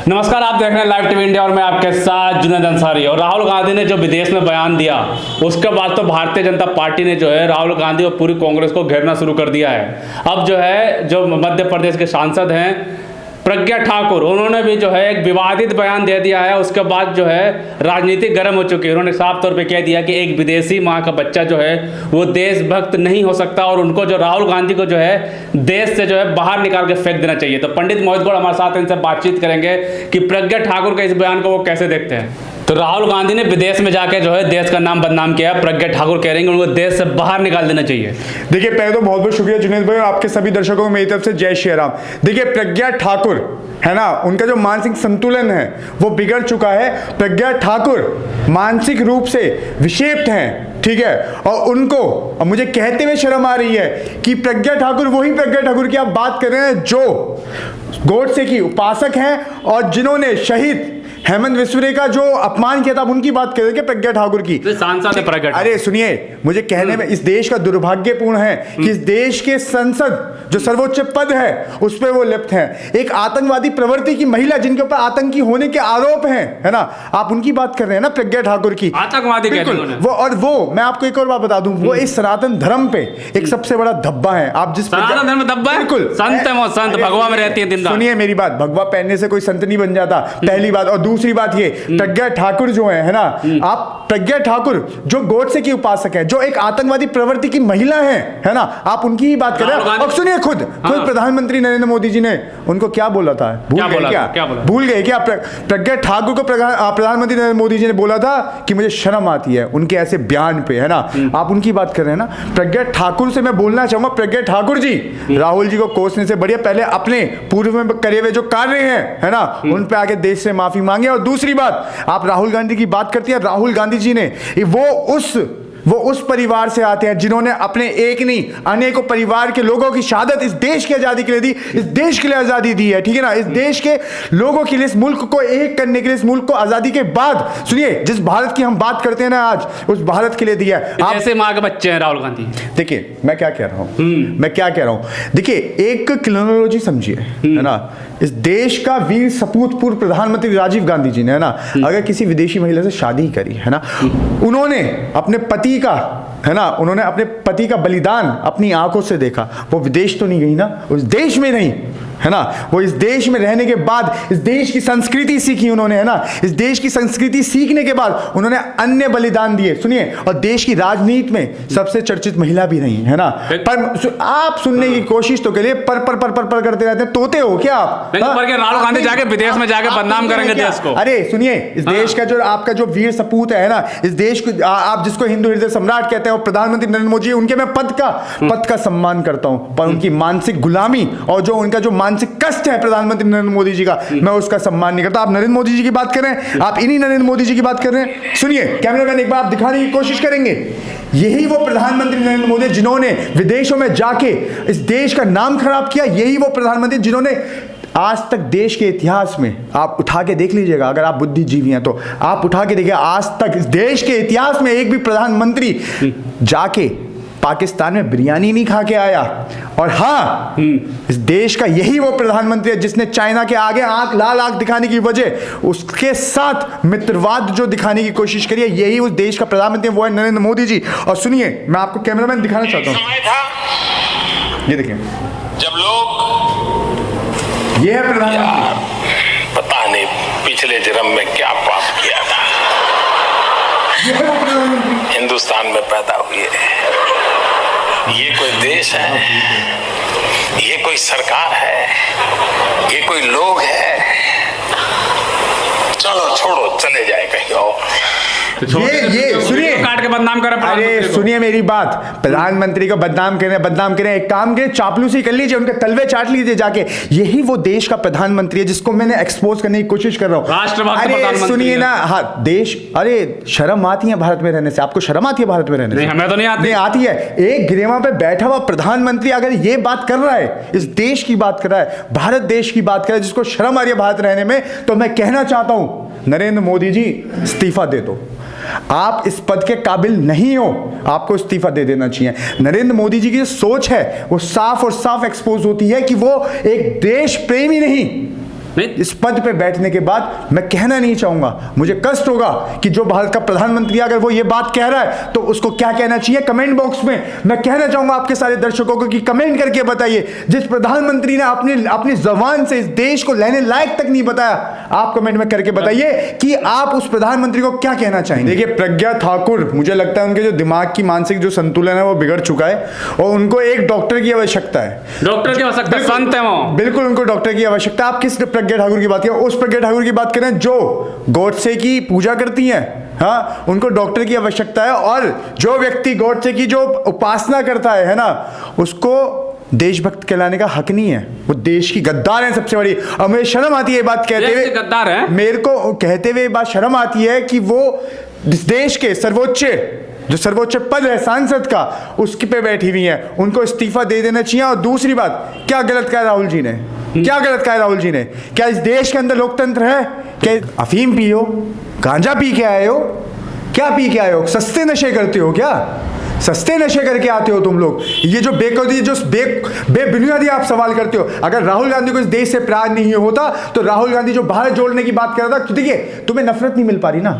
नमस्कार, आप देख रहे हैं लाइव टीवी इंडिया और मैं आपके साथ जुनैद अंसारी। और राहुल गांधी ने जो विदेश में बयान दिया उसके बाद तो भारतीय जनता पार्टी ने जो है राहुल गांधी और पूरी कांग्रेस को घेरना शुरू कर दिया है। अब जो मध्य प्रदेश के सांसद हैं प्रज्ञा ठाकुर, उन्होंने भी जो है एक विवादित बयान दे दिया है। उसके बाद जो है राजनीति गर्म हो चुकी है। उन्होंने साफ तौर पे कह दिया कि एक विदेशी माँ का बच्चा जो है वो देशभक्त नहीं हो सकता और उनको जो राहुल गांधी को जो है देश से जो है बाहर निकाल के फेंक देना चाहिए। तो पंडित मोहित गौड़ हमारे साथ इनसे बातचीत करेंगे कि प्रज्ञा ठाकुर के इस बयान को वो कैसे देखते हैं। तो राहुल गांधी ने विदेश में जाके जो है देश का नाम बदनाम किया। प्रज्ञा ठाकुर कह रही हैं उनको देश से बाहर निकाल देना चाहिए। देखिए, पहले तो बहुत बहुत शुक्रिया जुनैद भाई और आपके सभी दर्शकों को मेरी तरफ से जय श्री राम। देखिए, प्रज्ञा ठाकुर है ना, उनका जो मानसिक संतुलन है वो बिगड़ चुका है। प्रज्ञा ठाकुर मानसिक रूप से विक्षेपित हैं, ठीक है। और उनको मुझे कहते हुए शर्म आ रही है कि प्रज्ञा ठाकुर वही प्रज्ञा ठाकुर की आप बात कर रहे हैं जो गोडसे की उपासक हैं और जिन्होंने शहीद हेमंत विश्वरे का जो अपमान किया था, आप उनकी बात कर रहे थे प्रज्ञा ठाकुर की। अरे सुनिए, मुझे कहने में इस देश का दुर्भाग्यपूर्ण है कि इस देश के संसद जो सर्वोच्च पद है उस पर वो लिप्त हैं। एक आतंकवादी प्रवृत्ति की महिला जिनके ऊपर आतंकी होने के आरोप हैं, है ना, आप उनकी बात कर रहे हैं ना, प्रज्ञा ठाकुर की। आतंकवादी वो मैं आपको एक और बात बता दूं, वो इस सनातन धर्म पे एक सबसे बड़ा धब्बा है। आप जिस सनातन धर्म धब्बा है, बिल्कुल संत भगवा में रहती है। सुनिए मेरी बात, भगवा पहनने से कोई संत नहीं बन जाता, पहली बात। और दूसरी बात ये, प्रज्ञा ठाकुर जो है ना, आप प्रज्ञा ठाकुर जो गोडसे की उपासक है, जो एक आतंकवादी प्रवृत्ति की महिला है ना, आप उनकी ही बात कर रहे हैं। और सुनिए, खुद प्रधानमंत्री नरेंद्र मोदी जी ने उनको क्या बोला था, भूल गए क्या? प्रज्ञा ठाकुर को प्रधानमंत्री नरेंद्र मोदी जी ने बोला था कि मुझे शर्म आती है उनके ऐसे बयान पे, है ना। आप उनकी बात कर रहे हैं ना। प्रज्ञा ठाकुर से मैं बोलना चाहूंगा, प्रज्ञा ठाकुर जी, राहुल जी को कोसने से बढ़िया पहले अपने पूर्व में करे हुए जो कार्य हैं, है ना, उन पे आके देश से माफी मांगे। और दूसरी बात, आप राहुल गांधी की बात करती हैं, राहुल गांधी जी ने वो उस परिवार से आते हैं जिन्होंने अपने एक नहीं अनेकों परिवार के लोगों की शहादत इस देश की आजादी के लिए दी, इस देश के लिए आजादी दी है, ठीक है ना। इस देश के लोगों के लिए, इस मुल्क को एक करने के लिए, इस मुल्क को आजादी के बाद, सुनिए, जिस भारत की हम बात करते हैं ना आज, उस भारत के लिए दिया है। आप ऐसे मां के बच्चे हैं राहुल गांधी। देखिए मैं क्या कह रहा हूं, देखिए एक क्रोनोलॉजी समझिए, है ना। इस देश का वीर सपूत पूर्व प्रधानमंत्री राजीव गांधी जी ने, है ना, अगर किसी विदेशी महिला से शादी करी, है ना, उन्होंने अपने पति का, है ना, उन्होंने अपने पति का बलिदान अपनी आंखों से देखा। वो विदेश तो नहीं गई ना, उस देश में नहीं, है ना, वो इस देश में रहने के बाद इस देश की संस्कृति सीखी उन्होंने, है ना। इस देश की संस्कृति सीखने के बाद उन्होंने अन्य बलिदान दिए, सुनिए। और देश की राजनीति में सबसे चर्चित महिला भी रही, है ना। पर आप सुनने की कोशिश तो करिए, पर करते रहते हैं, तोते हो क्या आप? राहुल गांधी जाके विदेश में जाके बदनाम करेंगे देश को। अरे सुनिए, इस देश का जो आपका जो वीर सपूत है ना, इस देश को आप जिसको हिंदू हृदय सम्राट कहते हैं, और प्रधानमंत्री नरेंद्र मोदी, उनके मैं पद का सम्मान करता हूं, पर उनकी मानसिक गुलामी और जो उनका जो मानसिक कष्ट है प्रधानमंत्री नरेंद्र मोदी जी का, मैं उसका सम्मान नहीं करता। आप नरेंद्र मोदी जी की बात कर रहे हैं, आप इन्हीं नरेंद्र मोदी जी की बात कर रहे हैं। सुनिए कैमरामैन, एक बार आप दिखाने की कोशिश करेंगे, यही वो प्रधानमंत्री नरेंद्र मोदी जिन्होंने विदेशों में जाके इस देश का नाम खराब किया, यही वो प्रधानमंत्री जिन्होंने आज तक देश के इतिहास में, आप उठा के देख लीजिएगा, अगर आप बुद्धिजीवी हैं तो आप उठा के देखिए, आज तक इस देश के इतिहास में एक भी प्रधानमंत्री जाके पाकिस्तान में बिरयानी नहीं खा के आया। और हाँ, इस देश का यही वो प्रधानमंत्री है जिसने चाइना के आगे आंख लाल आंख दिखाने की वजह उसके साथ मित्रवाद जो दिखाने की कोशिश करी है, यही उस देश का प्रधानमंत्री, वो है नरेंद्र मोदी जी। और सुनिए, मैं आपको कैमरामैन दिखाना चाहता हूं, ये देखिए, जब लोग, ये है प्रधानमंत्री, पता नहीं पिछले जन्म में क्या पाप किया था, हिंदुस्तान में पैदा हुए। ये कोई देश है, ये कोई सरकार है, ये कोई लोग है? चलो छोड़ो, चले जाए कहीं और। ये सुनिए, काट के बदनाम कर। अरे सुनिए मेरी बात, प्रधानमंत्री को बदनाम करें, एक काम करें, चापलूसी कर लीजिए, उनके तलवे चाट लीजिए जाके। यही वो देश का प्रधानमंत्री है जिसको मैंने एक्सपोज करने की कोशिश कर रहा हूँ। राष्ट्रभक्त सुनिए ना, हाँ, देश, अरे शर्म आती है भारत में रहने से? आपको शर्म आती है भारत में रहने से? हमें तो नहीं आती है। एक गिरेवा पे बैठा हुआ प्रधानमंत्री अगर ये बात कर रहा है, इस देश की बात कर रहा है, भारत देश की बात कर रहा है, जिसको शर्म आ रही है भारत रहने में, तो मैं कहना चाहता हूं, नरेंद्र मोदी जी इस्तीफा दे दो। आप इस पद के काबिल नहीं हो, आपको इस्तीफा दे देना चाहिए। नरेंद्र मोदी जी की जो सोच है वो साफ और साफ एक्सपोज होती है कि वो एक देश प्रेमी नहीं, नहीं। इस पद पे बैठने के बाद मैं कहना नहीं चाहूंगा, मुझे कष्ट होगा कि जो भारत का प्रधानमंत्री अगर वो ये बात कह रहा है तो उसको क्या कहना चाहिए। कमेंट बॉक्स में मैं कहना चाहूंगा आपके सारे दर्शकों को कि कमेंट करके बताइए, जिस प्रधानमंत्री ने अपनी जबान से इस देश को लेने लायक तक नहीं बताया, आप कमेंट में करके बताइए कि आप उस प्रधानमंत्री को क्या कहना चाहेंगे। देखिए प्रज्ञा ठाकुर, मुझे लगता है उनके जो दिमाग की मानसिक जो संतुलन है वो बिगड़ चुका है और उनको एक डॉक्टर की आवश्यकता है। डॉक्टर की आवश्यकता, संत है वो। बिल्कुल उनको डॉक्टर की आवश्यकता। आप किस प्रज्ञा ठाकुर की बात करें? उस प्रज्ञा ठाकुर की बात करें जो गॉडसे की पूजा करती हैं। हाँ, उनको डॉक्टर की आवश्यकता है। और जो व्यक्ति गॉडसे की जो उपासना करता है ना, उसको देशभक्त कहलाने का हक नहीं है। वो देश की गद्दार है सबसे बड़ी। और मुझे शर्म आती है ये बात कहते हुए, गद्दार है। मेरे को कहते हुए बात शर्म आती है कि वो इस देश के सर्वोच्च पद है सांसद का, उसके पे बैठी हुई है। उनको इस्तीफा दे देना चाहिए। और दूसरी बात, क्या गलत कहा राहुल जी ने? क्या गलत कहा राहुल जी ने? क्या इस देश के अंदर लोकतंत्र है? क्या अफीम पी हो, गांजा पी के आए हो, क्या पी के आए हो? सस्ते नशे करते हो क्या? सस्ते नशे करके आते हो तुम लोग? ये जो बेबुनियादी आप सवाल करते हो। अगर राहुल गांधी को इस देश से प्यार नहीं होता तो राहुल गांधी जो भारत जोड़ने की बात कर रहा था, तो देखिए तुम्हें नफरत नहीं मिल पा रही ना,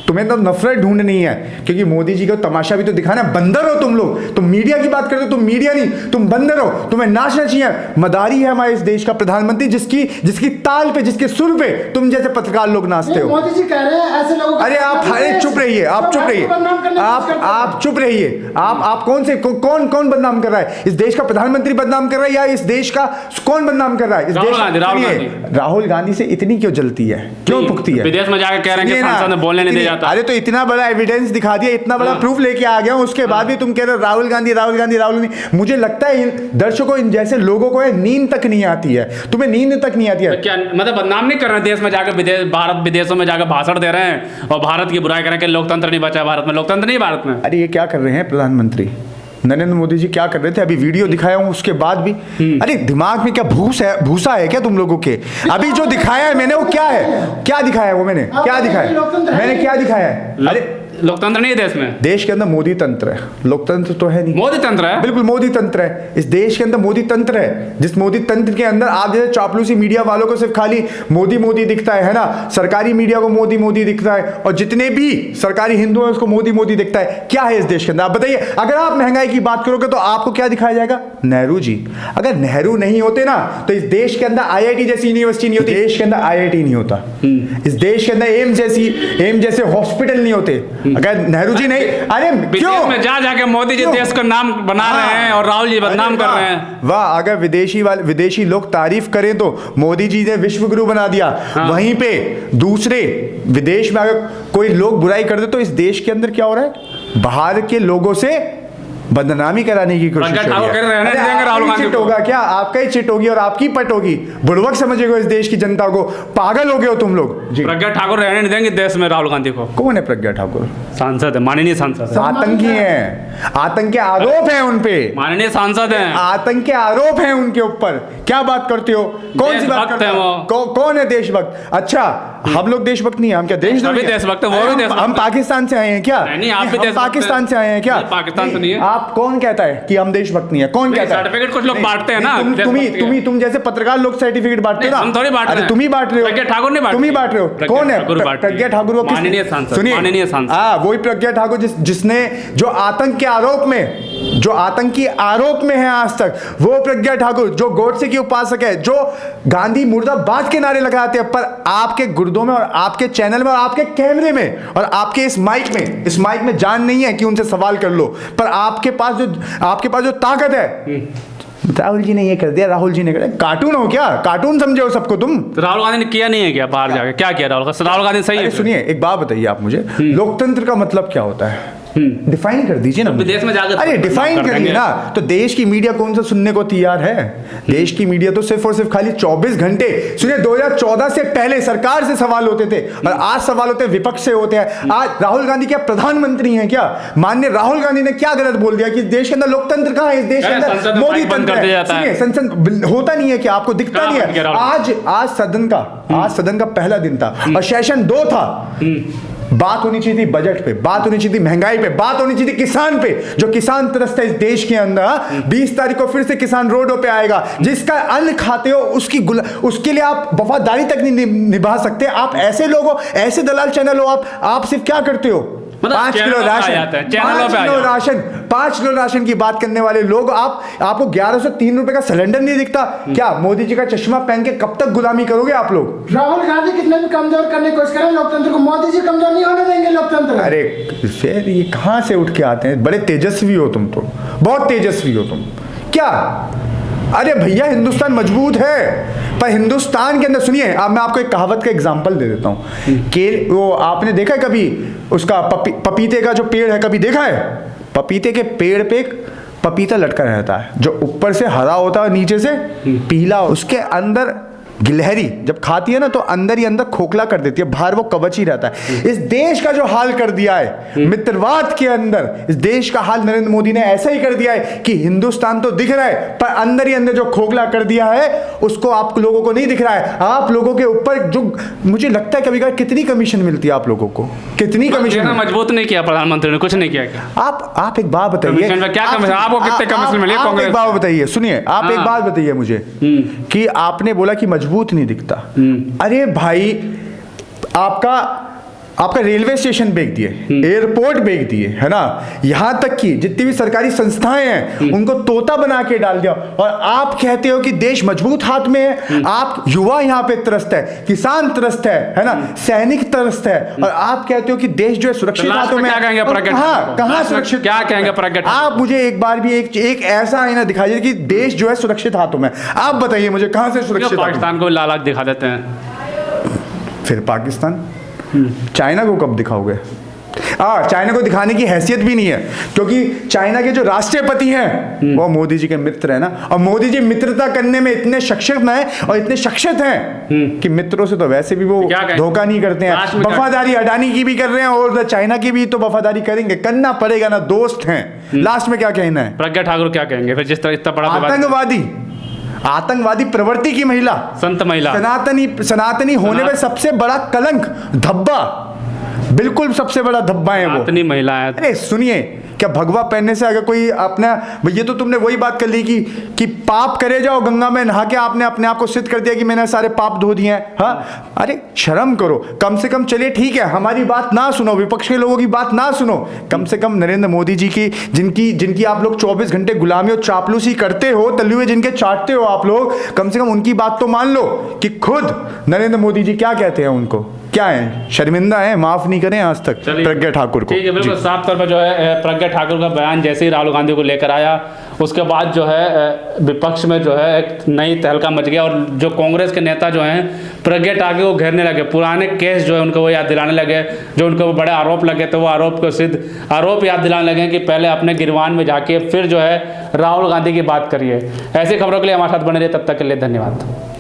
तुम्हें तो नफरत ढूंढनी है, क्योंकि मोदी जी को तमाशा भी तो दिखाना है। बंदर हो तुम लोग, तुम मीडिया की बात करते हो, तुम मीडिया नहीं, तुम बंदर हो। तुम्हें नाचना चाहिए। मदारी है हमारे इस देश का प्रधानमंत्री, जिसकी ताल पे, जिसके सुर पे तुम जैसे पत्रकार लोग नाचते हो। मोदी जी कह रहे हैं ऐसे लोगों को, अरे आप चुप रहिए, आप चुप रहिए, आप चुप रहिए। आप कौन बदनाम कर रहा है? इस देश का प्रधानमंत्री बदनाम कर रहा है या इस देश का कौन बदनाम कर रहा है? इस देश राहुल गांधी से इतनी क्यों जलती है, क्यों पुकती है? विदेश में जाकर कह रहे हैं कि सांसद ने बोलने नहीं दिया जाता। अरे तो इतना बड़ा एविडेंस दिखा दिया, इतना बड़ा प्रूफ लेके आ गया हूं, उसके बाद भी तुम कह रहे हो राहुल गांधी। मुझे लगता है दर्शकों, इन जैसे लोगों को नींद तक नहीं आती है। तुम्हें नींद तक नहीं आती है। क्या मतलब बदनाम नहीं कर रहे हैं? देश में जाकर भारत विदेशों में जाकर भाषण दे रहे हैं और भारत की बुराई कर रहे हैं कि लोकतंत्र नहीं बचा भारत में। लोकतंत्र नहीं भारत में। अरे ये क्या कर रहे हैं प्रधानमंत्री नरेंद्र मोदी जी? क्या कर रहे थे? अभी वीडियो दिखाया हूं, उसके बाद भी अरे दिमाग में क्या भूसा है क्या तुम लोगों के? अभी जो दिखाया है मैंने वो क्या है? क्या दिखाया है वो? मैंने क्या दिखाया है? अरे लोकतंत्र नहीं है देश में। देश के अंदर मोदी तंत्र है, लोकतंत्र तो है नहीं। मोदी तंत्र है, बिल्कुल मोदी तंत्र है। इस देश के अंदर मोदी तंत्र है, जिस मोदी तंत्र के अंदर आप जैसे चापलूसी मीडिया वालों को सिर्फ खाली मोदी दिखता है ना। सरकारी मीडिया को मोदी दिखता है और जितने भी सरकारी हिंदू हैं उसको मोदी दिखता है। क्या है इस देश के अंदर? आप बताइए। अगर आप महंगाई की बात करोगे तो आपको क्या दिखाया जाएगा? नेहरू जी। अगर नेहरू नहीं होते ना तो इस देश के अंदर IIT जैसी यूनिवर्सिटी नहीं होती, देश के अंदर IIT नहीं होता, इस देश के अंदर एम्स जैसे हॉस्पिटल नहीं होते अगर नेहरू जी नहीं। अरे क्यों में जाके मोदी जी देश का नाम बना रहे हैं और राहुल जी बदनाम कर रहे हैं। वाह, अगर विदेशी लोग तारीफ करें तो मोदी जी ने विश्व गुरु बना दिया। वहीं पे दूसरे विदेश में अगर कोई लोग बुराई कर दे तो इस देश के अंदर क्या हो रहा है? बाहर के लोगों से बदनामी कराने की कोशिश होगा क्या? आपका ही चिट होगी और आपकी पट होगी। बुड़वक समझेगा इस देश की जनता को। पागल हो गए हो तुम लोग। प्रज्ञा ठाकुर रहने नहीं देंगे देश में राहुल गांधी को। कौन है प्रज्ञा ठाकुर? सांसद है, माननीय सांसद। आतंकी हैं, आतंक के आरोप हैं उन पे। माननीय सांसद हैं, आतंक के आरोप हैं उनके ऊपर। क्या बात करते हो? कौन सी बात करते हो? कौन है देशभक्त? अच्छा, हम लोग देशभक्त नहीं है, हम क्या देशभक्त? हम पाकिस्तान से आए हैं क्या? नहीं, आप भी पाकिस्तान से आए हैं क्या? पाकिस्तान से नहीं है। आप कौन कहता है कि हम देशभक्त नहीं है? कौन कहता है? सर्टिफिकेट कुछ लोग बांटते हैं ना। तुम जैसे पत्रकार लोग सर्टिफिकेट बांटते हो ना। हम थोड़ी बांट रहे हैं। तुम ही बांट रहे हो। प्रज्ञा ठाकुर ने तुम ही बांट रहे हो। कौन है प्रज्ञा ठाकुर? माननीय सांसद। सुनिए, माननीय सांसद। वही प्रज्ञा ठाकुर जिसने जो आतंक के आरोप में, जो आतंकी आरोप में है आज तक, वो प्रज्ञा ठाकुर जो गॉडसे की उपासक है, जो गांधी मुर्दाबाद के नारे लगाते हैं, पर आपके गुर्दों में और आपके चैनल में और आपके कैमरे में और आपके इस माइक में जान नहीं है कि उनसे सवाल कर लो। पर आपके पास जो ताकत है, राहुल जी ने ये कर दिया, राहुल जी ने कर दिया। कार्टून हो क्या? कार्टून समझे हो सबको तुम? तो राहुल गांधी ने किया नहीं है क्या? बाहर जाके क्या किया राहुल गांधी? सही है। सुनिए, एक बात बताइए आप मुझे, लोकतंत्र का मतलब क्या होता है? डिफाइन कर दीजिए ना। विदेश में जाकर अरे डिफाइन करिए ना। तो देश की मीडिया कौन सा सुनने को तैयार है? देश की मीडिया तो सिर्फ और सिर्फ खाली 24 घंटे। सुनिए, 2014 से पहले सरकार से सवाल होते थे और आज सवाल होते हैं विपक्ष से होते हैं। आज राहुल गांधी क्या प्रधानमंत्री हैं क्या? माननीय राहुल गांधी ने क्या गलत बोल दिया कि देश के अंदर लोकतंत्र कहाँ है? इस देश के अंदर मोदी तंत्र है। सुनिए, संसद होता नहीं है क्या? आपको दिखता नहीं है? आज सदन का पहला दिन था और सेशन 2 था। बात होनी चाहिए थी बजट पे, बात होनी चाहिए थी महंगाई पे, बात होनी चाहिए थी किसान पे। जो किसान त्रस्त है इस देश के अंदर, 20 तारीख को फिर से किसान रोडों पे आएगा। जिसका अन्न खाते हो उसके लिए आप वफादारी तक नहीं निभा सकते। आप ऐसे लोग हो, ऐसे दलाल चैनल हो, आप सिर्फ क्या करते हो, 5 किलो राशन, 5 किलो राशन की बात करने वाले लोग, आपको 1103 रुपए का सिलेंडर नहीं दिखता क्या? मोदी जी का चश्मा पहन के कब तक गुलामी करोगे आप लोग? राहुल गांधी कितने भी कमजोर करने की कोशिश करें लोकतंत्र को, मोदी जी कमजोर नहीं होने देंगे लोकतंत्र। अरे फिर ये कहां से उठ के आते हैं? बड़े तेजस्वी हो तुम, तो बहुत तेजस्वी हो तुम क्या? अरे भैया हिंदुस्तान मजबूत है, पर हिंदुस्तान के अंदर सुनिए, अब मैं आपको एक कहावत का एग्जांपल दे देता हूं कि वो आपने देखा है कभी उसका पपीते का जो पेड़ है, कभी देखा है? पपीते के पेड़ पे एक पपीता लटका रहता है जो ऊपर से हरा होता है, नीचे से पीला। उसके अंदर गिलहरी जब खाती है ना तो अंदर ही अंदर खोखला कर देती है, बाहर वो कवच ही रहता है। इस देश का जो हाल कर दिया है मित्रवाद के अंदर, इस देश का हाल नरेंद्र मोदी ने ऐसा ही कर दिया है कि हिंदुस्तान तो दिख रहा है पर अंदर ही अंदर जो खोखला कर दिया है उसको आप लोगों को नहीं दिख रहा है। आप लोगों के ऊपर जो मुझे लगता है कभी कभी कितनी कमीशन मिलती है आप लोगों को, कितनी कमीशन? मजबूत नहीं किया प्रधानमंत्री ने, कुछ नहीं किया क्या? आप एक बात बताइए, क्या कमीशन? आपको कितने कमीशन मिले कांग्रेस? एक बात बताइए, सुनिए आप एक बात बताइए मुझे कि आपने बोला कि मजबूत नहीं दिखता। अरे भाई आपका रेलवे स्टेशन बेच दिए, एयरपोर्ट बेच दिए, है ना, यहां तक कि जितनी भी सरकारी संस्थाएं हैं उनको तोता बना के डाल दिया। और आप कहते हो कि देश मजबूत हाथ में है। आप युवा यहां पे त्रस्त है, किसान त्रस्त है ना, सैनिक त्रस्त है, और आप कहते हो कि देश जो है सुरक्षित हाथों में। क्या कहेंगे प्रज्ञा? कहां सुरक्षित? क्या कहेंगे प्रज्ञा? आप मुझे एक बार भी एक ऐसा आईना दिखाइए कि देश जो है सुरक्षित हाथों में। आप बताइए मुझे कहां से सुरक्षित? पाकिस्तान को लाल दिखा देते हैं, फिर पाकिस्तान, चाइना को कब दिखाओगे? चाइना को दिखाने की हैसियत भी नहीं है, क्योंकि चाइना के जो राष्ट्रपति हैं वो मोदी जी के मित्र हैं ना, और मोदी जी मित्रता करने में इतने सक्षम हैं और इतने सक्षम हैं कि मित्रों से तो वैसे भी वो धोखा नहीं करते हैं। वफादारी अडानी की भी कर रहे हैं और चाइना की भी तो वफादारी करेंगे, करना पड़ेगा ना, दोस्त हैं। लास्ट में क्या कहना है प्रज्ञा ठाकुर? क्या कहेंगे फिर जिस तरह इतना बड़ा आतंकवादी प्रवृत्ति की महिला, संत महिला, सनातनी होने में सबसे बड़ा कलंक, धब्बा, बिल्कुल सबसे बड़ा धब्बा है वो। सनातनी महिला है। अरे सुनिए, क्या भगवा पहनने से अगर कोई अपना, ये तो तुमने वही बात कर ली कि पाप करे जाओ गंगा में नहा के, आपने अपने आप को सिद्ध कर दिया कि मैंने सारे पाप धो दिए हैं। हाँ, अरे शर्म करो कम से कम। चलिए ठीक है, हमारी बात ना सुनो, विपक्ष के लोगों की बात ना सुनो, कम से कम नरेंद्र मोदी जी की जिनकी आप लोग 24 घंटे गुलामी और चापलूसी करते हो, तले हुए जिनके चाटते हो आप लोग, कम से कम उनकी बात तो मान लो कि खुद नरेंद्र मोदी जी क्या कहते हैं उनको, क्या है, शर्मिंदा है, माफ नहीं करें आज तक प्रज्ञा ठाकुर को। ठीक है, बिल्कुल साफ तौर पर जो है प्रज्ञा ठाकुर का बयान जैसे ही राहुल गांधी को लेकर आया, उसके बाद जो है विपक्ष में जो है एक नई तहलका मच गया, और जो कांग्रेस के नेता जो हैं प्रज्ञा ठाकुर को घेरने लगे, पुराने केस जो है उनको वो याद दिलाने लगे, जो उनको बड़े आरोप लगे थे वो आरोप को सिद्ध आरोप याद दिलाने लगे कि पहले अपने गिरवान में जाके फिर जो है राहुल गांधी की बात करिए। ऐसी खबरों के लिए हमारे साथ बने रहिए, तब तक के लिए धन्यवाद।